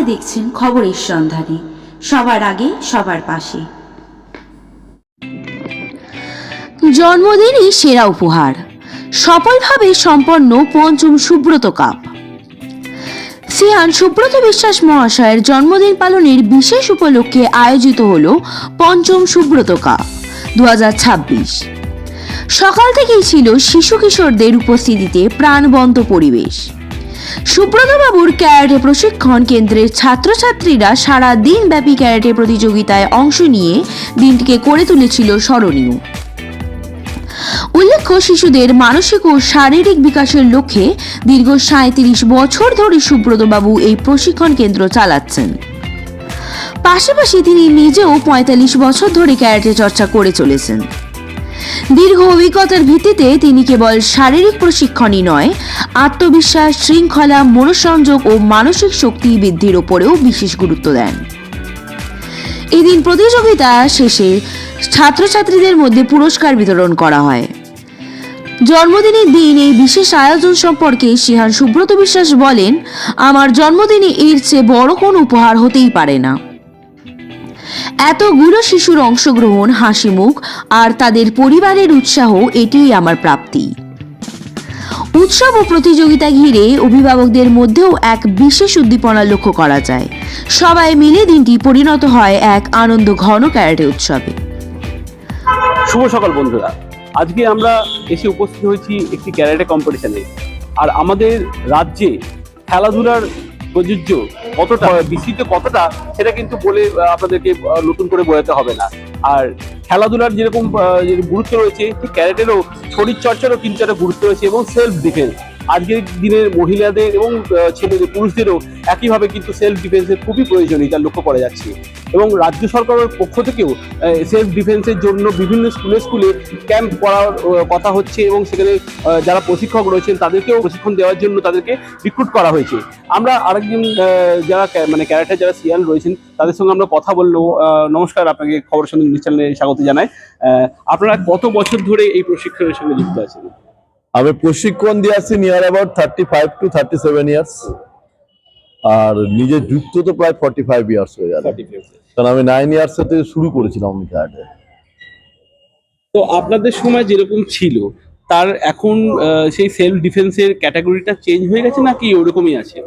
দেখছেন খবরের সন্ধানে, সবার আগে সবার পাশে। জন্মদিনই সেরা উপহার, সফলভাবে সম্পন্ন পঞ্চম সুব্রত কাপ। সিয়ান সুব্রত বিশ্বাস মহাশয়ের জন্মদিন পালনের বিশেষ উপলক্ষে আয়োজিত হল পঞ্চম সুব্রত কাপ 2026। সকাল থেকেই ছিল শিশু কিশোরদের উপস্থিতিতে প্রাণবন্ত পরিবেশ। সুব্রত বাবুর ক্যারাটে প্রশিক্ষণ কেন্দ্রের ছাত্রছাত্রীরা সারা দিন ব্যাপী ক্যারাটে প্রতিযোগিতায় অংশ নিয়ে দিনটিকে করে তুলেছিল স্মরণীয়। উল্লেখ্য, শিশুদের মানসিক ও শারীরিক বিকাশের লক্ষ্যে দীর্ঘ 37 বছর ধরে সুব্রত বাবু এই প্রশিক্ষণ কেন্দ্র চালাচ্ছেন। পাশাপাশি তিনি নিজেও 45 বছর ধরে ক্যারাটে চর্চা করে চলেছেন। দীর্ঘ অভিজ্ঞতার ভিত্তিতে তিনি কেবল শারীরিক প্রশিক্ষণই নয়, আত্মবিশ্বাস, শৃঙ্খলা, মনোসংযোগ ও মানসিক শক্তি বৃদ্ধির উপরেও বিশেষ গুরুত্ব দেন। এদিন প্রতিযোগিতা শেষে ছাত্রছাত্রীদের মধ্যে পুরস্কার বিতরণ করা হয়। জন্মদিনের দিন এই বিশেষ আয়োজন সম্পর্কে সিহান সুব্রত বিশ্বাস বলেন, আমার জন্মদিনে এর চেয়ে বড় কোনো উপহার হতেই পারে না। এতগুলো শিশুর অংশগ্রহণ, হাসি মুখ আর তাদের পরিবারের উৎসাহ, এটিই আমার প্রাপ্তি। উৎসব ও প্রতিযোগিতা ঘিরে অভিভাবকদের মধ্যেও এক বিশেষ উদ্দীপনা লক্ষ্য করা যায়। সবাই মিলে দিনটি পরিণত হয় এক আনন্দ ঘন ক্যারাটে উৎসবে। শুভ সকাল বন্ধুরা, আজকে আমরা এসে উপস্থিত হয়েছি একটি ক্যারাটে কম্পিটিশনে। আর আমাদের রাজ্যে খেলাধুলার প্রযোজ্য কতটা বিস্তৃত কতটা সেটা কিন্তু বলে আপনাদেরকে নতুন করে বোঝাতে হবে না। আর খেলাধুলার যেরকম গুরুত্ব রয়েছে, ঠিক ক্যারাটেরও শরীর চর্চারও কিন্তু একটা গুরুত্ব রয়েছে, এবং সেলফ ডিফেন্স আজকের দিনের মহিলাদের এবং ছেলেদের, পুরুষদেরও একইভাবে কিন্তু সেলফ ডিফেন্সের খুবই প্রয়োজনীয়তা লক্ষ্য করা যাচ্ছে। এবং রাজ্য সরকারের পক্ষ থেকেও সেলফ ডিফেন্সের জন্য বিভিন্ন স্কুলে ক্যাম্প করার কথা হচ্ছে, এবং সেখানে যারা প্রশিক্ষক রয়েছেন তাদেরকেও প্রশিক্ষণ দেওয়ার জন্য তাদেরকে রিক্রুট করা হয়েছে। আমরা আরেকজন যারা ক্যারাটে যারা সিয়ান রয়েছেন তাদের সঙ্গে আমরা কথা বললো। নমস্কার, আপনাকে খবর সন্ধান নিউজ চ্যানেলে স্বাগত জানাই। আপনারা কত বছর ধরে এই প্রশিক্ষণের সঙ্গে যুক্ত আছেন? আমি প্রশিক্ষণ দিয়ে আসছি নিয়ার অ্যাবাউট 35 to 37 ইয়ার্স, আর নিজে যুক্ত তো প্রায় 45 ইয়ার্স হয়ে গেল, কারণ আমি 9 ইয়ার্স থেকে শুরু করেছিলাম আমি ক্যারাটে। তো আপনাদের সময় যেরকম ছিল তার এখন সেই সেলফ ডিফেন্সের ক্যাটাগরিটা চেঞ্জ হয়ে গেছে নাকি ওরকমই আছে?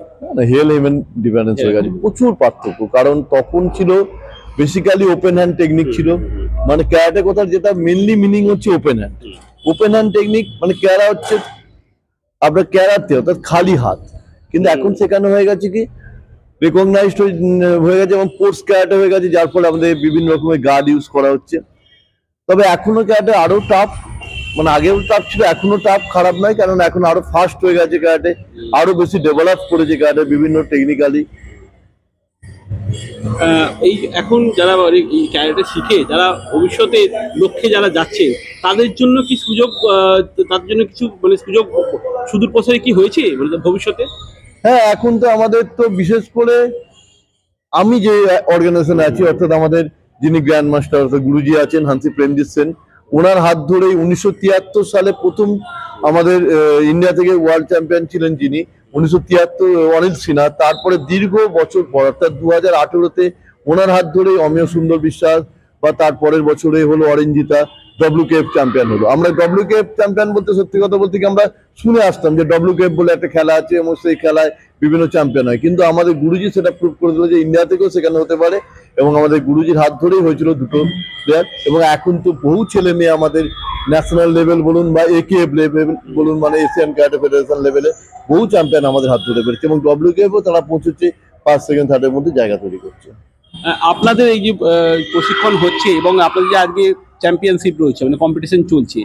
হেল হিউম্যান ডিফেন্স হয়ে গেছে, প্রচুর পার্থক্য। কারণ তখন ছিল বেসিক্যালি ওপেন হ্যান্ড টেকনিক ছিল, মানে ক্যারাটে কথার যেটা মেনলি মিনিং হচ্ছে open hand. Open hand technique মানে ক্যারা হচ্ছে আপনার ক্যারাতে অর্থাৎ খালি হাত, কিন্তু এখন সেখানে হয়ে গেছে কি রেকগনাইজড হয়ে গেছে, এবং পোর্টস ক্যারাটে হয়ে গেছে, যার ফলে আমাদের বিভিন্ন রকমের গার্ড ইউজ করা হচ্ছে। তবে এখনো ক্যারাটে আরো টাফ, মানে আগেও টাফ ছিল, এখনো টাফ, খারাপ নয়, কারণ এখন আরো ফাস্ট হয়ে গেছে ক্যারাটে, আরো বেশি ডেভেলপ করেছে ক্যারাটে বিভিন্ন টেকনিক্যালি। এই এখন যারা এই ক্যারাটে শিখে যারা ভবিষ্যতে লক্ষ্যে যারা যাচ্ছে তাদের জন্য কি সুযোগ, তার জন্য কিছু মানে সুযোগ সুদূর প্রসারী কি হয়েছে ভবিষ্যতে? হ্যাঁ, এখন তো আমাদের তো বিশেষ করে আমি যে অর্গানাইজেশনে আছি, অর্থাৎ আমাদের যিনি গ্র্যান্ড মাস্টার অর্থাৎ গুরুজি আছেন হান্সি প্রেমজিৎ সেন, ওনার হাত ধরেই 1973 সালে প্রথম আমাদের ইন্ডিয়া থেকে ওয়ার্ল্ড চ্যাম্পিয়ন ছিলেন যিনি, 1973 অনিল সিনহা। তারপরে দীর্ঘ বছর পর অর্থাৎ 2018-তে ওনার হাত ধরেই অমিয় সুন্দর বিশ্বাস, বা তারপরের বছরে হলো অরেঞ্জিতা WKF চ্যাম্পিয়ন হলো। আমরা WKF চ্যাম্পিয়ন বলতে সত্যি কথা বলতে কি আমরা শুনে আসতাম যে WKF বলে একটা খেলা আছে এবং সেই খেলায় বিভিন্ন চ্যাম্পিয়ন হয়, কিন্তু আমাদের গুরুজি সেটা প্রুভ করে দিল যে ইন্ডিয়া থেকেও সেখানে হতে পারে, এবং আমাদের গুরুজির হাত ধরেই হয়েছিল দুটো প্লেয়ার। এবং এখন তো বহু ছেলে মেয়ে আমাদের ন্যাশনাল লেভেল বলুন বা AKF লেভেল বলুন, মানে এশিয়ান ক্যারাটে ফেডারেশন লেভেলে বহু চ্যাম্পিয়ন আমাদের হাত ধরে পেরেছে, এবং WKF-ও তারা পৌঁছেছে 1st, 2nd, 3rd-এর মধ্যে জায়গা তৈরি করছে। আপনাদের এই যে প্রশিক্ষণ হচ্ছে এবং আপনাদের যে আজকে চ্যাম্পিয়নশিপ রয়েছে মানে কম্পিটিশন চলছে,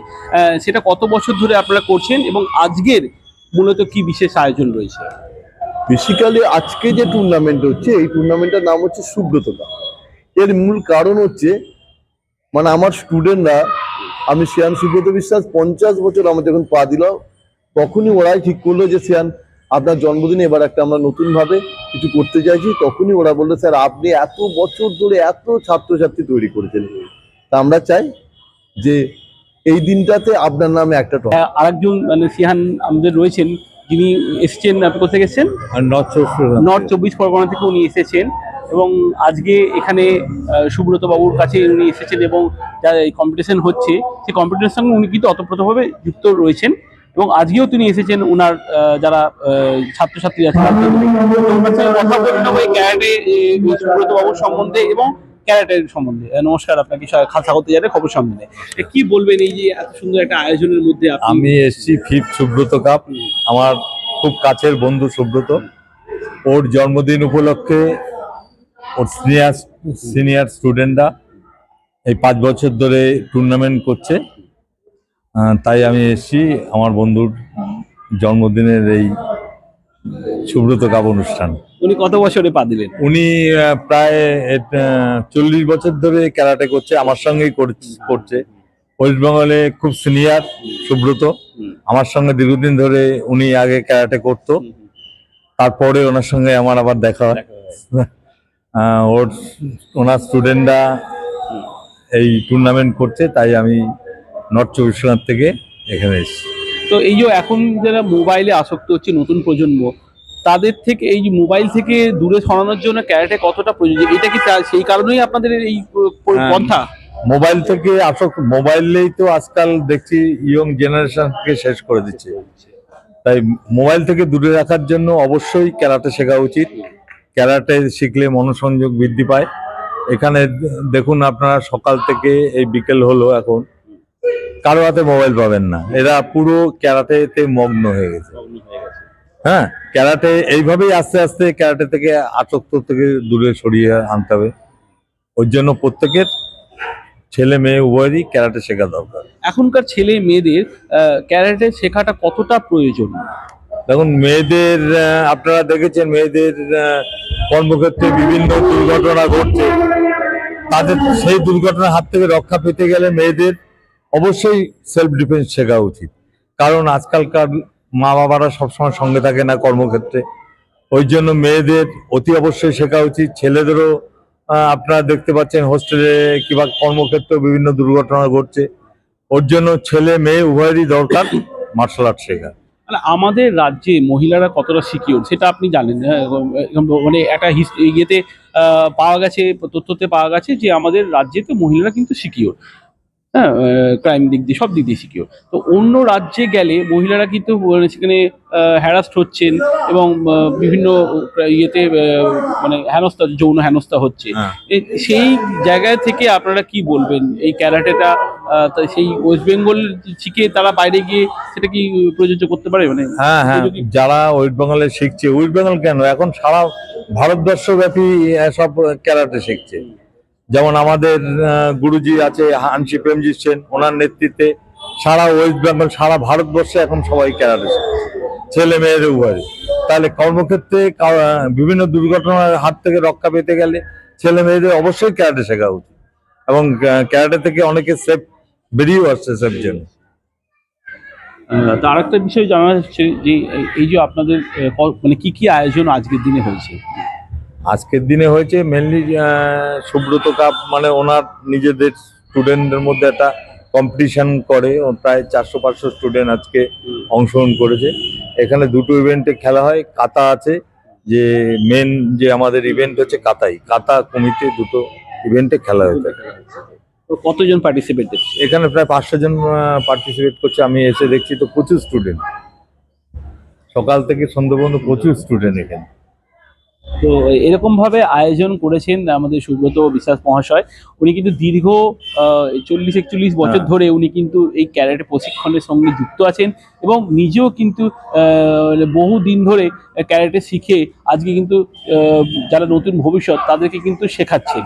সেটা কত বছর ধরে আপনারা করছেন এবং আজকের মূলত কি বিশেষ আয়োজন রয়েছে? বেসিক্যালি আজকে যে টুর্নামেন্ট হচ্ছে, এই টুর্নামেন্টের নাম হচ্ছে সুব্রত কাপ। এর মূল কারণ হচ্ছে মানে আমার স্টুডেন্টরা, আমি সিয়ান সুব্রত বিশ্বাস 50 বছর আমার যখন পা দিল, তখনই ওরাই ঠিক করলো যে সিয়ান আপনার জন্মদিনে এবার একটা আমরা নতুন ভাবে কিছু করতে চাইছি। তখনই ওরা বললো, স্যার আপনি এত বছর ধরে এত ছাত্রছাত্রী তৈরি করেছেন, তা আমরা চাই যে এই দিনটাতে আপনার নামে একটা আরেকজন মানে সিহান আমাদের রয়েছেন, যিনি এসেছেন, আপনি কোথা থেকে এসেছেন? নর্থ 24 পরগনা থেকে উনি এসেছেন এবং আজকে এখানে সুব্রত বাবুর কাছে উনি এসেছেন এবং যা এই কম্পিটিশন হচ্ছে সেই কম্পিটিশনের সঙ্গে উনি কিন্তু অতপ্রতভাবে যুক্ত রয়েছেন এবং আজকেও তিনি এসেছেন ওনার যারা ছাত্রছাত্রী আছে ওনার সঙ্গে কথা বলে নেবো এই ক্যারাটে সুব্রত বাবুর সম্বন্ধে এবং ক্যারাটের সম্বন্ধে। নমস্কার, আপনাকে স্বাগত জানাই খবর সম্বন্ধে। কি বলবেন এই যে এত সুন্দর একটা আয়োজনের মধ্যে? আমি এসেছি 5th সুব্রত কাপ। আমার খুব কাছের বন্ধু সুব্রত, ওর জন্মদিন উপলক্ষে ওর সিনিয়র স্টুডেন্টরা এই 5 বছর ধরে টুর্নামেন্ট করছে, তাই আমি এসেছি আমার বন্ধুর জন্মদিনের এই সুব্রত কাপ অনুষ্ঠান। উনি কত বছরে পা দিলেন? উনি প্রায় 40 বছর ধরে ক্যারাটে করছে, আমার সঙ্গেই করছে। ওয়েস্ট বেঙ্গলে খুব সিনিয়র সুব্রত, আমার সঙ্গে দীর্ঘদিন ধরে উনি আগে ক্যারাটে করতো, তারপরে ওনার সঙ্গে আমার আবার দেখা হয়। ওনার স্টুডেন্টরা এই টুর্নামেন্ট করছে, তাই আমি নর্থ 24 থেকে এখানে এসেছি। তো এই যে এখন যারা মোবাইলে আসক্ত হচ্ছে নতুন প্রজন্ম, তাদের থেকে এই যে মোবাইল থেকে দূরে সরানোর জন্য ক্যারাটে কতটা প্রয়োজন, এটা কি সেই কারণেই আপনাদের এই পন্থা? মোবাইল থেকে মোবাইলেই তো আজকাল দেখছি ইয়ং জেনারেশনকে শেষ করে দিচ্ছে, তাই মোবাইল থেকে দূরে রাখার জন্য অবশ্যই ক্যারাটে শেখা উচিত। ক্যারাটে শিখলে মনোসংযোগ বৃদ্ধি পায়। এখানে দেখুন আপনারা সকাল থেকে এই বিকেল হলো, এখন কারো হাতে মোবাইল পাবেন না, এরা পুরো ক্যারাটেতে মগ্ন হয়ে গেছে। হ্যাঁ, ক্যারাটে এইভাবেই আস্তে আস্তে ক্যারাটে থেকে আসক্ত থেকে দূরে সরিয়ে আনতে হবে। ওই জন্য প্রত্যেকের ছেলে মেয়ে উভয়েরই ক্যারাটে শেখা দরকার। এখনকার ছেলে মেয়েদের ক্যারাটে শেখাটা কতটা প্রয়োজন? দেখুন, মেয়েদের আপনারা দেখেছেন মেয়েদের কর্মক্ষেত্রে বিভিন্ন দুর্ঘটনা ঘটছে, তাদের সেই দুর্ঘটনার হাত থেকে রক্ষা পেতে গেলে মেয়েদের অবশ্যই সেলফ ডিফেন্স শেখা উচিত। কারণ আজকালকার মা বাবারা সবসময় সঙ্গে থাকে না কর্মক্ষেত্রে, ওই জন্য মেয়েদের অতি অবশ্যই শেখা উচিত। ছেলেদেরও আপনারা দেখতে পাচ্ছেন হোস্টেলে কিংবা কর্মক্ষেত্রে বিভিন্ন দুর্ঘটনা ঘটছে, ওর জন্য ছেলে মেয়ে উভয়েরই দরকার মার্শাল আর্ট শেখা। মানে আমাদের রাজ্যে মহিলারা কতটা সিকিউর সেটা আপনি জানেন। মানে একটা ইয়েতে পাওয়া গেছে, তথ্যতে পাওয়া গেছে যে আমাদের রাজ্যেতে মহিলারা কিন্তু সিকিউর, হ্যাঁ, ক্রাইম দিক দিয়ে সব দিক দিয়ে সিকিউর। তো অন্য রাজ্যে গেলে মহিলারা কিন্তু সেখানে হ্যারাস্ট হচ্ছেন এবং বিভিন্ন ইয়েতে মানে হেনস্থা, যৌন হেনস্থা হচ্ছে। সেই জায়গা থেকে আপনারা কি বলবেন এই ক্যারাটেটা সেই ওয়েস্ট বেঙ্গল শিখে তারা বাইরে গিয়ে সেটা কি প্রযোজ্য করতে পারে? মানে হ্যাঁ, যারা ওয়েস্ট বেঙ্গলে শিখছে, ওয়েস্ট বেঙ্গল কেন এখন সারা ভারতবর্ষব্যাপী সব ক্যারাটে শিখছে। যেমন আমাদের গুরুজি আছে হানসি প্রেমজিৎ সেন, ওনার নেতৃত্বে সারা ওয়েস্ট বেঙ্গল সারা ভারতবর্ষে এখন সবাই ক্যারাটে শিখছে, ছেলে মেয়েদের উভয়। তাহলে কর্মক্ষেত্রে বিভিন্ন দুর্ঘটনার হাত থেকে রক্ষা পেতে গেলে ছেলে মেয়েদের অবশ্যই ক্যারাটে শেখা উচিত এবং ক্যারাটে থেকে অনেকে সেফ বেরিয়েও আসছে সেফ জন্য। তার একটা বিষয় জানা যাচ্ছে যে এই যে আপনাদের মানে কি কি আয়োজন আজকের দিনে হয়েছে? আজকের দিনে হয়েছে মেনলি সুব্রত কাপ, মানে ওনার নিজেদের স্টুডেন্টদের মধ্যে একটা কম্পিটিশন করে, প্রায় 400-500 স্টুডেন্ট আজকে অংশগ্রহণ করেছে। এখানে দুটো ইভেন্টে খেলা হয়, কাতা আছে, যে মেন যে আমাদের ইভেন্ট হচ্ছে কাতা কমিটি দুটো ইভেন্টে খেলা হয়ে থাকে। কতজন পার্টিসিপেট দেখছে? এখানে প্রায় 500 জন পার্টিসিপেট করছে। আমি এসে দেখছি তো প্রচুর স্টুডেন্ট, সকাল থেকে সন্ধ্যা পর্যন্ত প্রচুর স্টুডেন্ট এখানে। তো এরকম ভাবে আয়োজন করেছেন আমাদের সুব্রত বিশ্বাস মহাশয়। উনি কিন্তু দীর্ঘ 40-41 বছর ধরে উনি কিন্তু এই ক্যারাটে প্রশিক্ষণের সঙ্গে যুক্ত আছেন এবং নিজেও কিন্তু বহু দিন ধরে ক্যারাটে শিখে আজকে কিন্তু যারা নতুন ভবিষ্যৎ তাদেরকে কিন্তু শেখাচ্ছেন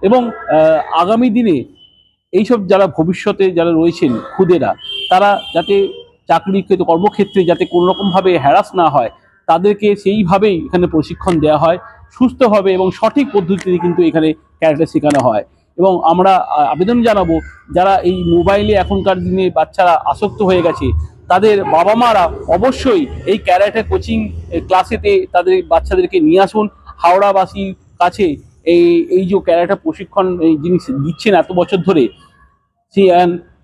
এবং আগামী দিনে এইসব যারা ভবিষ্যতে যারা রয়েছেন খুদেরা, তারা যাতে চাকরি কর্মক্ষেত্রে যাতে কোনো রকমভাবে হ্যারাস না হয়, তাদেরকে সেইভাবেই এখানে প্রশিক্ষণ দেওয়া হয় সুস্থভাবে এবং সঠিক পদ্ধতিতে কিন্তু এখানে ক্যারাটে শেখানো হয়। এবং আমরা আবেদন জানাবো যারা এই মোবাইলে এখনকার দিনে বাচ্চারা আসক্ত হয়ে গেছে, তাদের বাবা মারা অবশ্যই এই ক্যারাটে কোচিং ক্লাসেতে তাদের বাচ্চাদেরকে নিয়ে আসুন। হাওড়াবাসীর কাছে এই যে ক্যারাটে প্রশিক্ষণ যিনি দিচ্ছেন এত বছর ধরে,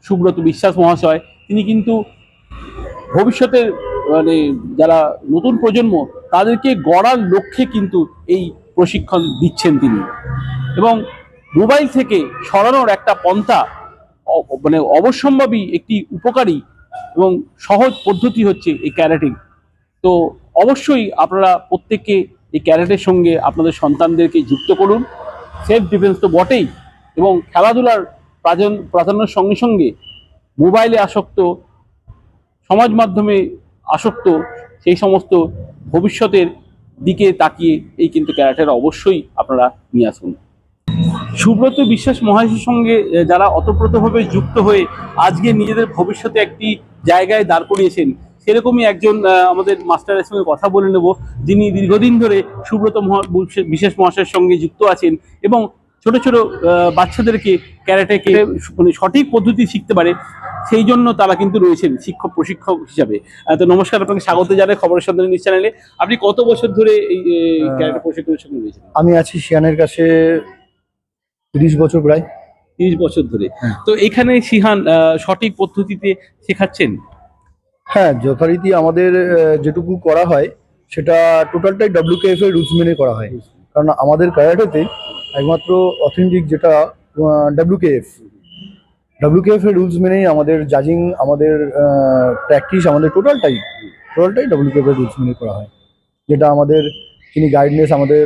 সুব্রত বিশ্বাস মহাশয়, তিনি কিন্তু ভবিষ্যতের মানে যারা নতুন প্রজন্ম তাদেরকে গড়ার লক্ষ্যে কিন্তু এই প্রশিক্ষণ দিচ্ছেন তিনি। এবং মোবাইল থেকে সরানোর একটা পন্থা মানে অবশ্যম্ভাবী একটি উপকারী এবং সহজ পদ্ধতি হচ্ছে এই ক্যারাটে। তো অবশ্যই আপনারা প্রত্যেককে এই ক্যারাটের সঙ্গে আপনাদের সন্তানদেরকে যুক্ত করুন। সেলফ ডিফেন্স তো বটেই, এবং খেলাধুলার প্রাধান্যের সঙ্গে সঙ্গে মোবাইলে আসক্ত, সমাজ মাধ্যমে আসক্ত সেই সমস্ত ভবিষ্যতের দিকে তাকিয়ে এই কিন্তু ক্যারাটের অবশ্যই আপনারা নিয়ে আসুন। সুব্রত বিশ্বাস মহাশয়ের সঙ্গে যারা অতপ্রতভাবে যুক্ত হয়ে আজকে নিজেদের ভবিষ্যতে একটি জায়গায় দাঁড় করিয়েছেন, সেরকমই একজন আমাদের মাস্টারের সঙ্গে কথা বলে নেব, যিনি দীর্ঘদিন ধরে সুব্রত বিশ্বাস মহাশয়ের সঙ্গে যুক্ত আছেন এবং ছোট ছোট বাচ্চাদেরকে ক্যারাটেকে মানে সঠিক পদ্ধতি শিখতে পারে, সেই জন্য তারা কিন্তু রয়েছেন প্রশিক্ষক হিসাবে। তো নমস্কার, আপনাকে স্বাগত জানাই খবরের সন্ধানে নিউজ চ্যানেলে। আপনি কত বছর ধরে এই ক্যারাটে প্রশিক্ষণের সঙ্গে রয়েছেন? আমি আছি শিয়ানের কাছে 30 বছর, প্রায় 30 বছর ধরে। তো এখানে শিহান সঠিক পদ্ধতিতে শেখাচ্ছেন? হ্যাঁ, যথারীতি আমাদের যেটুকু করা হয় সেটা টোটালটাই WKF এর রুলস মেনে করা হয়। কারণ আমাদের ক্যারাটেতে একমাত্র অথেন্টিক যেটা WKF এর রুলস মেনেই আমাদের জাজিং, আমাদের প্র্যাকটিস, আমাদের টোটালটাই WKF এর রুলস মেনে করা হয়। যেটা আমাদের যিনি গাইডনেস, আমাদের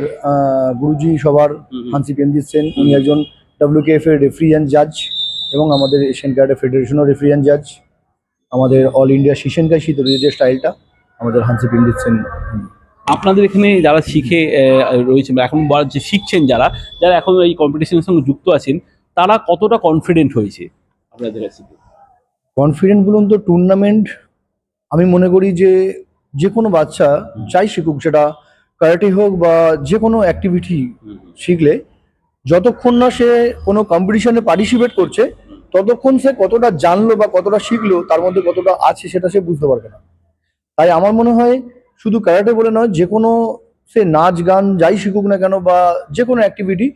গুরুজি সবার হানসি প্রেমজিৎ সেন, উনি একজন WKF এর রেফারি অ্যান্ড জাজ এবং আমাদের এশিয়ান ক্যারাটে ফেডারেশনের রেফারি অ্যান্ড জাজ। আমাদের অল ইন্ডিয়া শিশেনকাই শীতলীয় যে স্টাইলটা আমাদের হানসি প্রেমজিৎ সেন। আপনাদের এখানে যারা শিখে রয়েছে, এখন যে শিখছেন, যারা যারা এখন এই কম্পিটিশনের সঙ্গে যুক্ত আছেন, তারা কতটা কনফিডেন্ট হয়েছে আপনাদের কাছে? কনফিডেন্ট বলুন তো, টুর্নামেন্ট আমি মনে করি যে কোনো বাচ্চা চাই শিখুক, সেটা ক্যারাটে হোক বা যে কোনো অ্যাক্টিভিটি শিখলে, যতক্ষণ না সে কোনো কম্পিটিশনে পার্টিসিপেট করছে ততক্ষণ সে কতটা জানলো বা কতটা শিখলো, তার মধ্যে কতটা আছে সেটা সে বুঝতে পারবে না। তাই আমার মনে হয় শুধু ক্যারাটে বলে নয়, যে কোনো সে নাচ গান যাই শিখুক না কেন বা যে কোনো অ্যাক্টিভিটি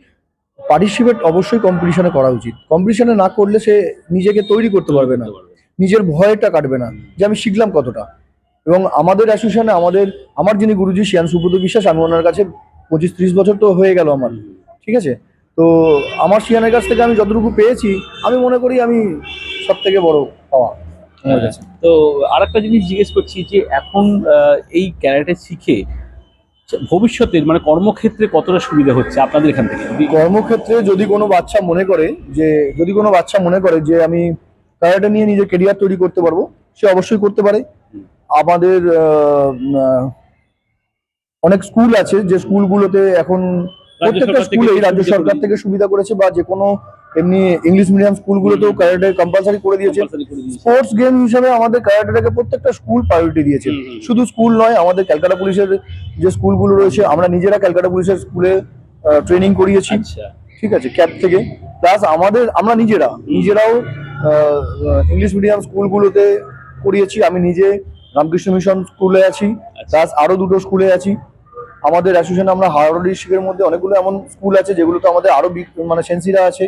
পার্টিসিপেট অবশ্যই কম্পিটিশনে করা উচিত। কম্পিটিশনে না করলে সে নিজেকে তৈরি করতে পারবে না, নিজের ভয়টা কাটবে না যে আমি শিখলাম কতটা। এবং আমাদের অ্যাসোসিয়েশনে আমার যিনি গুরুজি শিয়ান সুব্রত বিশ্বাস, আমি ওনার কাছে 25-30 বছর তো হয়ে গেল আমার, ঠিক আছে। তো আমার শিয়ানের কাছ থেকে আমি যতটুকু পেয়েছি, আমি মনে করি আমি সব থেকে বড় পাওয়া আমার কাছে। তো আরেকটা জিনিস জিজ্ঞেস করছি যে এখন এই ক্যারাটে শিখে ভবিষ্যতের মানে কর্মক্ষেত্রে কতটা সুবিধা হচ্ছে আপনাদের এখান থেকে? কর্মক্ষেত্রে যদি কোনো বাচ্চা মনে করে যে আমি ক্যারাটে নিয়ে নিজের কেরিয়ার তৈরি করতে পারবো, সে অবশ্যই করতে পারে। আমাদের অনেক স্কুল আছে, যে স্কুলগুলোতে এখন প্রত্যেকটা স্কুলেই রাজ্য সরকার থেকে সুবিধা করেছে, বা যে কোনো এমনি ইংলিশ মিডিয়াম স্কুলগুলোতেও ক্যারাটে কম্পালসারি করে দিয়েছে। স্পোর্টস গেম হিসেবে আমাদের ক্যারাটেটাকে প্রত্যেকটা স্কুল প্রায়োরিটি দিয়েছে। শুধু স্কুল নয়, আমাদের ক্যালকাটা পুলিশের যে স্কুলগুলো রয়েছে, আমরা নিজেরা ক্যালকাটা পুলিশের স্কুলে ট্রেনিং করিয়েছি, ঠিক আছে, ক্যাপ থেকে। প্লাস আমরা নিজেরাও ইংলিশ মিডিয়াম স্কুলগুলোতে করিয়েছি। আমি নিজে রামকৃষ্ণ মিশন স্কুলে আছি, প্লাস আরো 2টো স্কুলে আছি। আমাদের অ্যাসোসিয়েশনে আমরা হাওড়া ডিস্ট্রিক্টের মধ্যে অনেকগুলো এমন স্কুল আছে যেগুলোতে আমাদের আরো মানে সেন্সিরা আছে।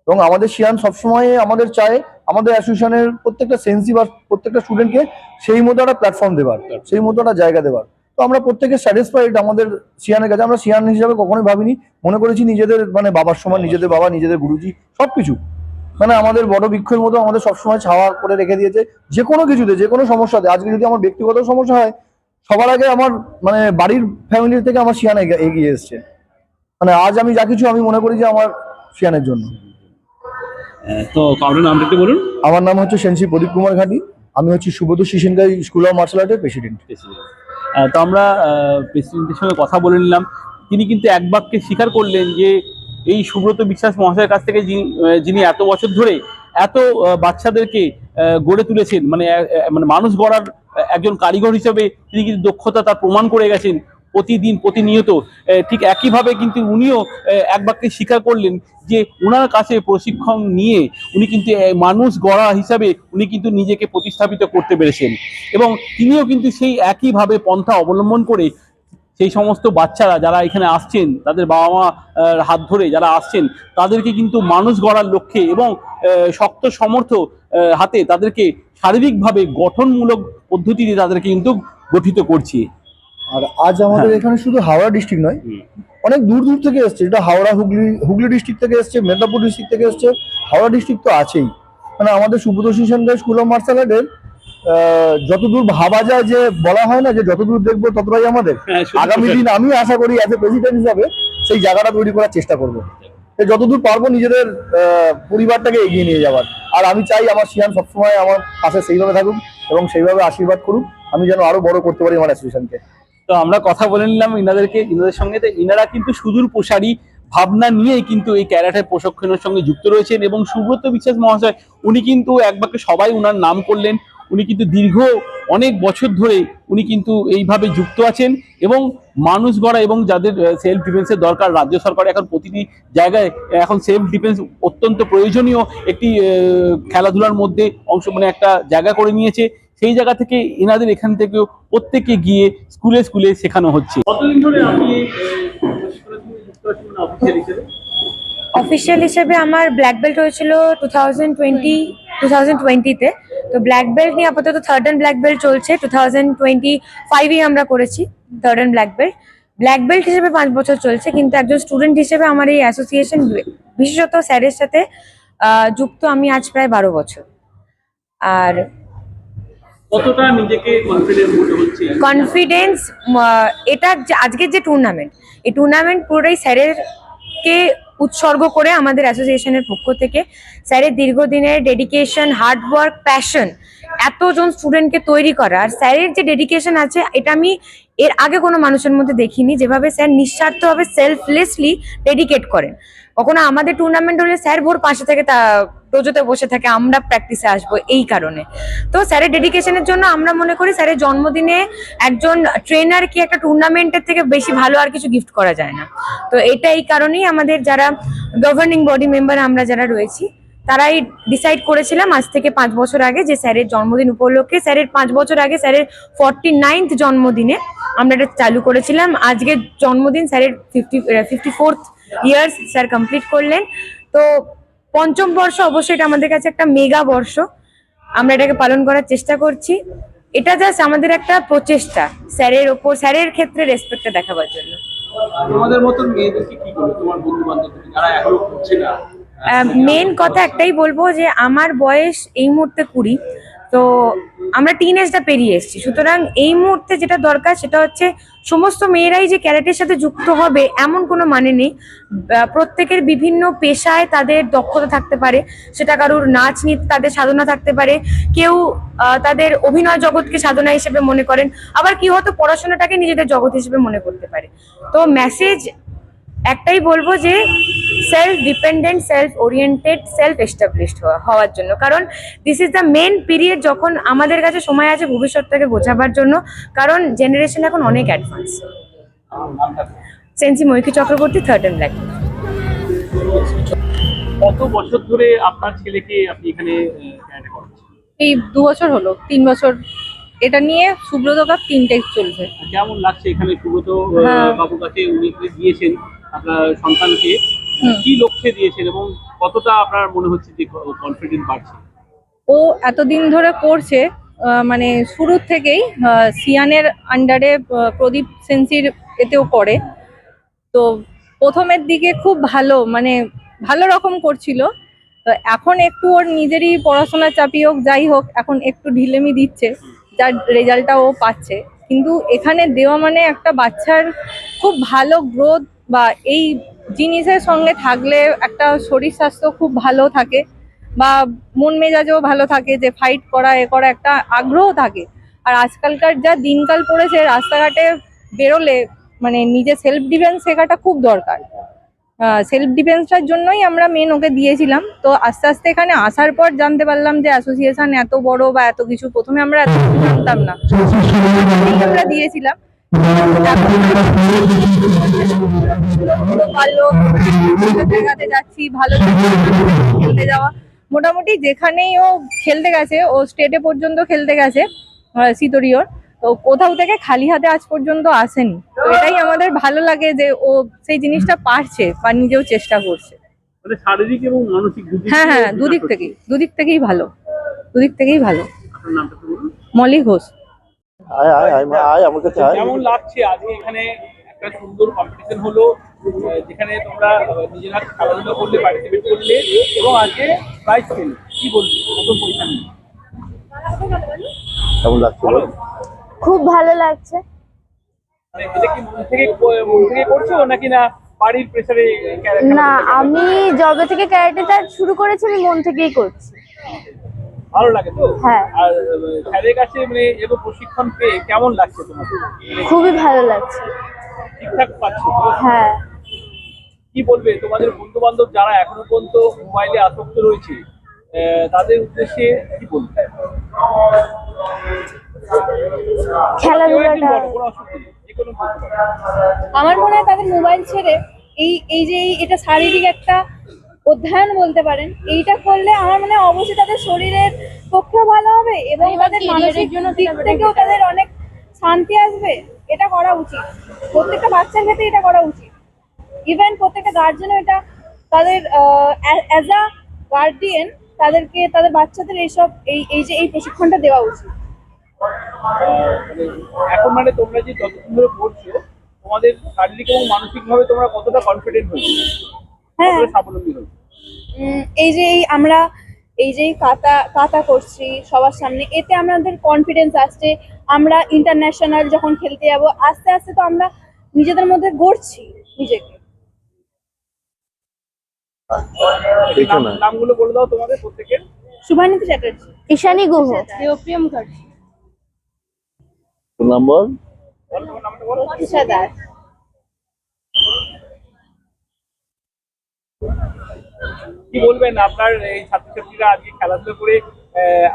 এবং আমাদের শিয়ান সবসময় আমাদের চায় আমাদের অ্যাসোসিয়েশনের প্রত্যেকটা সেন্সি বা প্রত্যেকটা স্টুডেন্টকে সেই মতো একটা প্ল্যাটফর্ম দেওয়ার, সেই মতো একটা জায়গা দেওয়ার। তো আমরা প্রত্যেকে স্যাটিসফাইড আমাদের শিয়ানের কাছে। আমরা শিয়ান হিসাবে কখনোই ভাবিনি, মনে করেছি নিজেদের মানে বাবার সমান, নিজেদের বাবা, নিজেদের গুরুজি সবকিছু, মানে আমাদের বড় বৃক্ষের মতো আমাদের সবসময় ছাওয়া করে রেখে দিয়েছে। যে কোনো কিছুতে, যে কোনো সমস্যাতে, আজকে যদি আমার ব্যক্তিগত সমস্যা হয়, সবার আগে আমার মানে বাড়ির ফ্যামিলির থেকে আমার শিয়ান এগিয়ে এসছে। মানে আজ আমি যা কিছু, আমি মনে করি যে আমার শিয়ানের জন্য। তো আপনার নামটা একটু বলুন। আমার নাম হচ্ছে সেনসি প্রদীপ কুমার ঘাটি। আমি হচ্ছি সুব্রত শিশেনকাই স্কুল অফ মার্শাল আর্টের প্রেসিডেন্ট। তো আমরা প্রেসিডেন্টের সঙ্গে কথা বলে নিলাম। তিনি কিন্তু এক বাক্যে স্বীকার করলেন যে এই সুব্রত বিশ্বাস মহাশয়ের কাছ থেকে যিনি এত বছর ধরে এত বাচ্চাদেরকে গড়ে তুলেছেন, মানে মানুষ গড়ার একজন কারিগর হিসেবে তিনি কিন্তু দক্ষতা তার প্রমাণ করে গেছেন প্রতিনিয়ত। ঠিক একইভাবে কিন্তু উনিও এক বাক্যে স্বীকার করলেন যে ওনার কাছে প্রশিক্ষণ নিয়ে উনি কিন্তু মানুষ গড়া হিসাবে উনি কিন্তু নিজেকে প্রতিস্থাপিত করতে পেরেছেন। এবং তিনিও কিন্তু সেই একইভাবে পন্থা অবলম্বন করে সেই সমস্ত বাচ্চারা যারা এখানে আসছেন, তাদের বাবা মা হাত ধরে যারা আসছেন, তাদেরকে কিন্তু মানুষ গড়ার লক্ষ্যে এবং শক্ত সমর্থ হাতে তাদেরকে শারীরিকভাবে গঠনমূলক পদ্ধতিতে তাদেরকে কিন্তু গঠিত করছি। আর আজ আমাদের এখানে শুধু হাওড়া ডিস্ট্রিক্ট নয়, অনেক দূর দূর থেকে এসছে। এটা হাওড়া হুগলি ডিস্ট্রিক্ট থেকে এসছে, মেদিনীপুর ডিস্ট্রিক্ট থেকে এসছে, হাওড়া ডিস্ট্রিক্ট তো আছেই। মানে আমাদের সুব্রত শিশু স্কুল অফ মার্শাল আর্টের যতদূর ভাবা যায়, যে বলা হয় না যে যতদূর দেখবো ততটাই আমাদের। আগামী দিন আমি আশা করি অ্যাজ এ প্রেসিডেন্ট হিসাবে সেই জায়গাটা তৈরি করার চেষ্টা করবো, যতদূর পারবো নিজেদের পরিবারটাকে এগিয়ে নিয়ে যাওয়ার। আর আমি চাই আমার শিয়ান সবসময় আমার পাশে সেইভাবে থাকুক এবং সেইভাবে আশীর্বাদ করুক, আমি যেন আরো বড় করতে পারি আমার অ্যাসোসিয়েশনকে। তো আমরা কথা বলে নিলাম ইনাদের সঙ্গে। তো ইনারা কিন্তু সুদূর প্রসারী ভাবনা নিয়েই কিন্তু এই ক্যারাটে প্রশিক্ষণের সঙ্গে যুক্ত রয়েছেন। এবং সুব্রত বিশ্বাস মহাশয় উনি কিন্তু এক বাক্যে সবাই উনার নাম করলেন। উনি কিন্তু দীর্ঘ অনেক বছর ধরে উনি কিন্তু এইভাবে যুক্ত আছেন এবং মানুষ গড়া এবং যাদের সেলফ ডিফেন্সের দরকার, রাজ্য সরকার এখন প্রতিটি জায়গায় এখন সেলফ ডিফেন্স অত্যন্ত প্রয়োজনীয় একটি খেলাধুলার মধ্যে অংশ, মানে একটা জায়গা করে নিয়েছে। সেই জায়গা থেকে এনাদের এখান থেকেও প্রত্যেককে গিয়ে স্কুলে স্কুলে শেখানো হচ্ছে। কতদিন ধরে আপনি অফিসিয়াল হিসেবে আমার ব্ল্যাক বেল্ট হয়েছিল 2020-তে। তো ব্ল্যাক বেল্ট নিয়ে আপাতত থার্ড অ্যান্ড ব্ল্যাক বেল্ট চলছে। 2025-এ আমরা করেছি third and black belt. Black belt হিসেবে 5 বছর চলছে, কিন্তু একজন স্টুডেন্ট হিসেবে আমার এই অ্যাসোসিয়েশন, বিশেষত স্যারের সাথে যুক্ত আমি আজ প্রায় 12 বছর। আর কতটা নিজেকে কনফিডেন্ট মনে হচ্ছে? কনফিডেন্স, এটা আজকের যে টুর্নামেন্ট, এই টুর্নামেন্ট পুরোটাই স্যারেরকে উৎসর্গ করে আমাদের অ্যাসোসিয়েশনের পক্ষ থেকে। স্যারের দীর্ঘদিনের ডেডিকেশন, হার্ডওয়ার্ক, প্যাশন, এতজন স্টুডেন্টকে তৈরি করা। আর স্যারের যে ডেডিকেশন আছে, এটা আমি এর আগে কোনো মানুষের মধ্যে দেখিনি, যেভাবে স্যার নিঃস্বার্থভাবে সেলফলেসলি ডেডিকেট করেন। কখনো আমাদের টুর্নামেন্ট হলে স্যার ভোর 5টা থেকে রোজতে বসে থাকে, আমরা প্র্যাকটিসে আসবো এই কারণে। তো স্যারের ডেডিকেশনের জন্য আমরা মনে করি স্যারের জন্মদিনে একজন ট্রেনারকে একটা টুর্নামেন্টের থেকে বেশি ভালো আর কিছু গিফট করা যায় না। তো এটা এই কারণেই আমাদের যারা গভর্নিং বডি মেম্বার আমরা যারা রয়েছি, তারাই ডিসাইড করেছিলাম আজ থেকে 5 বছর আগে যে স্যারের জন্মদিন উপলক্ষে, স্যারের 5 বছর আগে স্যারের 49th জন্মদিনে আমরা এটা চালু করেছিলাম। আজকের জন্মদিন স্যারের 54th ইয়ার্স স্যার কমপ্লিট করলেন। তো 5ম বর্ষ, অবশ্যই এটা আমাদের কাছে একটা মেগা বর্ষ, আমরা এটাকে পালন করার চেষ্টা করছি। এটা জাস্ট আমাদের একটা প্রচেষ্টা স্যারের ওপর, স্যারের ক্ষেত্রে রেসপেক্টটা দেখাবার জন্য। তোমাদের মতন মেয়েদেরকে কি বলবো, তোমার বন্ধু বান্ধবদের যারা এখনো করছে না? মেন কথা একটাই বলবো যে আমার বয়স এই মুহূর্তে 20, তো আমরা টিনেজটা পেরিয়ে এসেছি। সুতরাং এই মুহূর্তে যেটা দরকার সেটা হচ্ছে সমস্ত মেয়েরাই যে ক্যারাটের সাথে যুক্ত হবে এমন কোনো মানে নেই। প্রত্যেকের বিভিন্ন পেশায় তাদের দক্ষতা থাকতে পারে, সেটা কারোর নাচ নৃত্য তাদের সাধনা থাকতে পারে, কেউ তাদের অভিনয় জগৎকে সাধনা হিসেবে মনে করেন, আবার কেউ হয়তো পড়াশোনাটাকে নিজেদের জগৎ হিসেবে মনে করতে পারে। তো মেসেজ একটাই বলবো যে self dependent, self oriented, self established হওয়ার জন্য। কারণ this is the main period যখন আমাদের কাছে সময় আছে ভবিষ্যৎটাকে বোঝাবার জন্য, কারণ জেনারেশন এখন অনেক অ্যাডভান্স। সেন্সি মৈত্রী চক্রবর্তী, থার্ড অ্যান্ড ব্ল্যাক। কত বছর ধরে আপনার ছেলেকে আপনি এখানে ক্যারাটে করাচ্ছেন? এই 2 বছর হলো, 3 বছর এটা নিয়ে সুব্রত কাপ 3টে চলছে। কেমন লাগছে এখানে সুব্রত বাবুর কাছে উনি দিয়েছেন আপনার সন্তানকে, কি লক্ষ্যে দিয়েছেন এবং কতটা আপনার মনে হচ্ছে যে কনফিডেন্ট বাড়ছে? ও এতদিন ধরে করছে, মানে শুরুর থেকেই সিয়ানের আন্ডারে প্রদীপ সেন্সির এতেও করে। তো প্রথমের দিকে খুব ভালো, মানে ভালো রকম করছিল। তো এখন একটু ওর নিজেরই পড়াশোনার চাপই হোক যাই হোক, এখন একটু ঢিলেমি দিচ্ছে, যার রেজাল্টটা ও পাচ্ছে। কিন্তু এখানে দেওয়া মানে একটা বাচ্চার খুব ভালো গ্রোথ, বা এই জিনিসের সঙ্গে থাকলে একটা শরীর স্বাস্থ্য খুব ভালো থাকে, বা মন মেজাজও ভালো থাকে, যে ফাইট করা এ করা একটা আগ্রহ থাকে। আর আজকালকার যা দিনকাল পড়েছে, রাস্তাঘাটে বেরোলে মানে নিজে সেলফ ডিফেন্স শেখাটা খুব দরকার। সেলফ ডিফেন্সটার জন্যই আমরা মেন ওকে দিয়েছিলাম। তো আস্তে আস্তে এখানে আসার পর জানতে পারলাম যে অ্যাসোসিয়েশন এত বড় বা এত কিছু, প্রথমে আমরা এত কিছু জানতাম না, আমরা দিয়েছিলাম। ভালো জায়গাতে যাচ্ছি, ভালো খেলতে যাওয়া, মোটামুটি যেখানেই ও খেলতে গেছে, ও স্টেটে পর্যন্ত খেলতে গেছে সিতরিয়র, তো কোথাও থেকে খালি হাতে আজ পর্যন্ত আসেনি। তো এটাই আমাদের ভালো লাগে যে ও সেই জিনিসটা পারছে বা নিজেও চেষ্টা করছে। মানে শারীরিক এবং মানসিক হ্যাঁ, দুদিক থেকেই ভালো, দুদিক থেকেই ভালো। আপনার নামটা বলুন। মলি ঘোষ। আয় আয় আয় মা, আয় আমার কাছে আয়। কেমন লাগছে আজকে এখানে একটা সুন্দর কম্পিটিশন হলো, যেখানে তোমরা নিজেরা খেলাধুলা করলে, পার্টিসিপেট করলে এবং আজকে প্রাইজ পেলে, কি বলবি প্রথম পজিশন? কেমন লাগছে বলো। বল? খুব ভালো লাগছে। মানে এটা কি মন থেকে করছো নাকি না বাড়ির প্রেসারে? না, আমি যবে থেকে ক্যারাটেটা শুরু করেছি আমি মন থেকেই করছি। ভালো লাগে তো? হ্যাঁ। আর স্যারের কাছে মানে এত প্রশিক্ষণ পেয়ে কেমন লাগছে তোমাদের? খুবই ভালো লাগছে। ঠিকঠাক পাচ্ছো তো? হ্যাঁ। কি বলবে তোমাদের বন্ধু বান্ধব যারা এখনো পর্যন্ত মোবাইলে আসক্ত রয়েছে, তাদের উদ্দেশ্যে কি বলবে? খেলাধুলাটা কোনো অসুবিধা নেই, যে কোনো বলতে পারো। আমার মনে হয় তাদের মোবাইল ছেড়ে এটা শারীরিক একটা অধ্যয়ন বলতে পারেন, এইটা করলে আমার মনে হয় অবশ্যই তাদের শরীরের পক্ষেও ভালো হবে এবং তাদের মানসিক দিক থেকেও তাদের অনেক শান্তি আসবে। এটা করা উচিত, প্রত্যেকটা বাচ্চার ক্ষেত্রে এটা করা উচিত। ইভেন প্রত্যেকটা গার্জেনও এটা তাদের অ্যাজ আ গার্ডিয়ান তাদেরকে তাদের বাচ্চাদের এই প্রশিক্ষণটা দেওয়া উচিত। এখন মানে তোমরা যে যতদিন ধরে পড়ছো, তোমাদের শারীরিক এবং মানসিক ভাবে তোমরা কতটা কনফিডেন্ট হয়েছো, হ্যাঁ, কতটা স্বাবলম্বী হয়েছো? আমরা কাতা করছি সবার সামনে, এতে আমাদের কনফিডেন্স আসছে। আমরা ইন্টারন্যাশনাল যখন খেলতে যাব, আস্তে আস্তে তো আমরা নিজেদের মধ্যে গড়ছি নিজেকে। পেছনে নামগুলো বলে দাও তোমাদের প্রত্যেকের। শুভানীতি চ্যাটার্জি, ঈশানী গুহ, দেবপ্রিয় মুখার্জি, নাম্বার বলো তোমার নামটা বলো। তৃষা দাস। কি বলবেন আপনার এই ছাত্রছাত্রীরা আজকে খেলাধুলা করে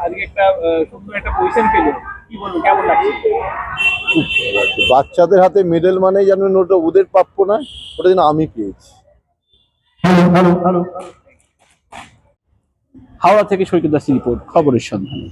আজকে একটা সুন্দর একটা পজিশন পেলো, কি বলবো কেমন লাগছে? বাচ্চাদের হাতে মেডেল মানে যেন ওটা ওদের প্রাপ্য না, ওটা যেন আমি পেয়েছি। হাওড়া থেকে সৈকত দাসের রিপোর্ট, খবরের সন্ধানে।